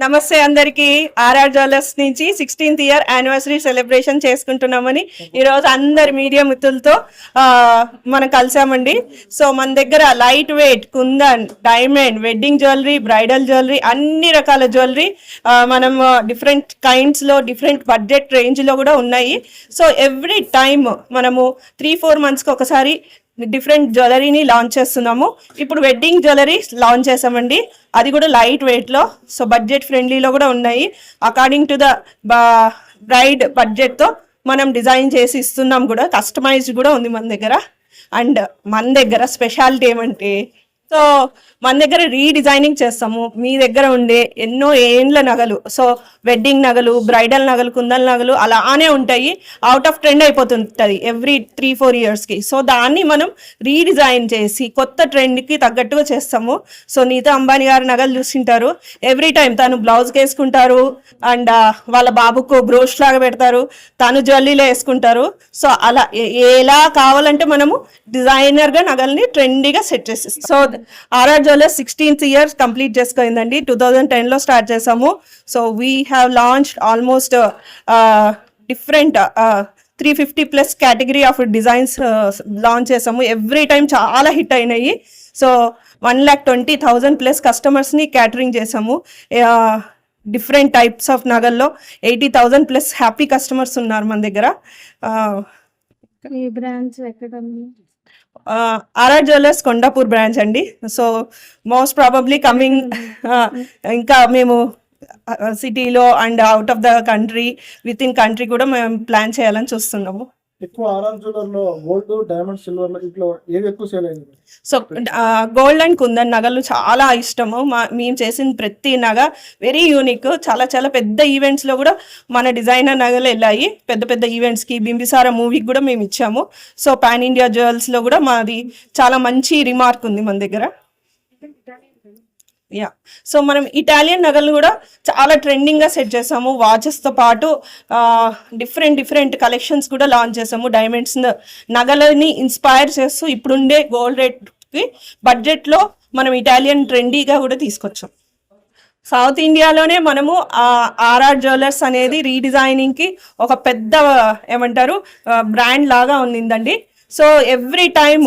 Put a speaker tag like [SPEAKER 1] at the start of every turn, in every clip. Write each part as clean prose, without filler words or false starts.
[SPEAKER 1] నమస్తే అందరికి. RR jewellers నుంచి 16th ఇయర్ యానివర్సరీ సెలబ్రేషన్ చేసుకుంటున్నామని ఈరోజు అందరి మీడియా మిత్రులతో మనం కలిసామండి. సో మన దగ్గర light weight, kundan, diamond, wedding jewellery, bridal jewellery, అన్ని రకాల జ్యువెలరీ మనం డిఫరెంట్ కైండ్స్లో, డిఫరెంట్ బడ్జెట్ రేంజ్లో కూడా ఉన్నాయి. సో ఎవ్రీ టైమ్ మనము 3-4 monthsకి ఒకసారి డిఫరెంట్ జ్యువెలరీని లాంచ్ చేస్తున్నాము. ఇప్పుడు వెడ్డింగ్ జ్యువెలరీ లాంచ్ చేసామండి, అది కూడా లైట్ వెయిట్లో, సో బడ్జెట్ ఫ్రెండ్లీలో కూడా ఉన్నాయి. అకార్డింగ్ టు ద బ్రైడ్ బడ్జెట్తో మనం డిజైన్ చేసి ఇస్తున్నాం కూడా. కస్టమైజ్డ్ కూడా ఉంది మన దగ్గర. అండ్ మన దగ్గర స్పెషాలిటీ ఏమంటే, సో మన దగ్గర రీడిజైనింగ్ చేస్తాము. మీ దగ్గర ఉండే ఎన్నో ఏండ్ల నగలు, సో వెడ్డింగ్ నగలు, బ్రైడల్ నగలు, కుందన్ నగలు అలానే ఉంటాయి. అవుట్ ఆఫ్ ట్రెండ్ అయిపోతుంటుంది ఎవ్రీ 3-4 yearsకి. సో దాన్ని మనం రీడిజైన్ చేసి కొత్త ట్రెండ్కి తగ్గట్టుగా చేస్తాము. సో నీతా అంబానీ గారు నగలు చూసింటారు, ఎవ్రీ టైం తను బ్లౌజ్కి వేసుకుంటారు, అండ్ వాళ్ళ బాబుకు బ్రోష్ లాగా పెడతారు, తను జ్యువెలరీలో వేసుకుంటారు. సో అలా ఎలా కావాలంటే మనము డిజైనర్గా నగల్ని ట్రెండీగా సెట్ చేసిస్తాం. So RR jewellers 16th year complete చేసుకోయిందండి. 2010లో స్టార్ట్ చేసాము. So we have launched almost different 350+ category of designs launch చేసాము. ఎవ్రీ టైం చాలా హిట్ అయినాయి. సో 1,20,000+ కస్టమర్స్ని క్యాటరింగ్ చేసాము. డిఫరెంట్ టైప్స్ ఆఫ్ నగల్లో 80,000+ హ్యాపీ కస్టమర్స్ ఉన్నారు మన దగ్గర.
[SPEAKER 2] ఈ బ్రాంచ్ ఎక్కడ?
[SPEAKER 1] ఆర్ఆర్ జ్యువెలర్స్ కొండాపూర్ బ్రాంచ్ అండి. సో మోస్ట్ ప్రాబబ్లీ కమింగ్ ఇంకా మేము సిటీలో and out of the country, with in country కూడా మేము ప్లాన్ చేయాలని చూస్తున్నాము.
[SPEAKER 3] ఎక్కువ ఆర్ఆర్ జ్యువెలర్లో గోల్డ్, డైమండ్, సిల్వర్ ఇట్లా ఏది ఎక్కువ సేల్ అయింది?
[SPEAKER 1] సో గోల్డ్ అండ్ కుందన్ నగలు చాలా ఇష్టము. మేము చేసిన ప్రతి నగ వెరీ యూనిక్. చాలా చాలా పెద్ద ఈవెంట్స్లో కూడా మన డిజైనర్ నగలు వెళ్ళాయి. పెద్ద పెద్ద ఈవెంట్స్కి, బింబిసారా మూవీకి కూడా మేము ఇచ్చాము. సో పాన్ ఇండియా జ్యువెల్స్లో కూడా మాది చాలా మంచి రిమార్క్ ఉంది మన దగ్గర. యా, సో మనం ఇటాలియన్ నగలు కూడా చాలా ట్రెండింగ్గా సెట్ చేసాము. వాచెస్తో పాటు డిఫరెంట్ కలెక్షన్స్ కూడా లాంచ్ చేసాము. డైమండ్స్ నగలని ఇన్స్పైర్ చేస్తూ ఇప్పుడుండే గోల్డ్ రేట్కి బడ్జెట్లో మనం ఇటాలియన్ ట్రెండీగా కూడా తీసుకొచ్చాం. సౌత్ ఇండియాలోనే మనము ఆర్ఆర్ జ్యువెలర్స్ అనేది రీడిజైనింగ్కి ఒక పెద్ద ఏమంటారు బ్రాండ్ లాగా ఉండిందండి. So every time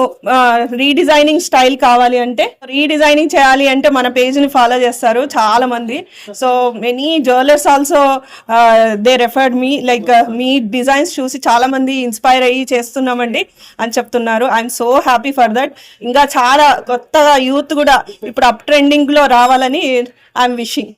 [SPEAKER 1] redesigning style కావాలి అంటే, రీడిజైనింగ్ చేయాలి అంటే మన పేజ్ని ఫాలో చేస్తారు చాలా మంది. So many jewellers also they referred me, like me designs చూసి చాలా మంది ఇన్స్పైర్ అయ్యి చేస్తున్నామండి అని చెప్తున్నారు. I'm so happy for that. ఇంకా చాలా కొత్తగా యూత్ కూడా ఇప్పుడు అప్ ట్రెండింగ్లో రావాలని ఐఎమ్ విషింగ్.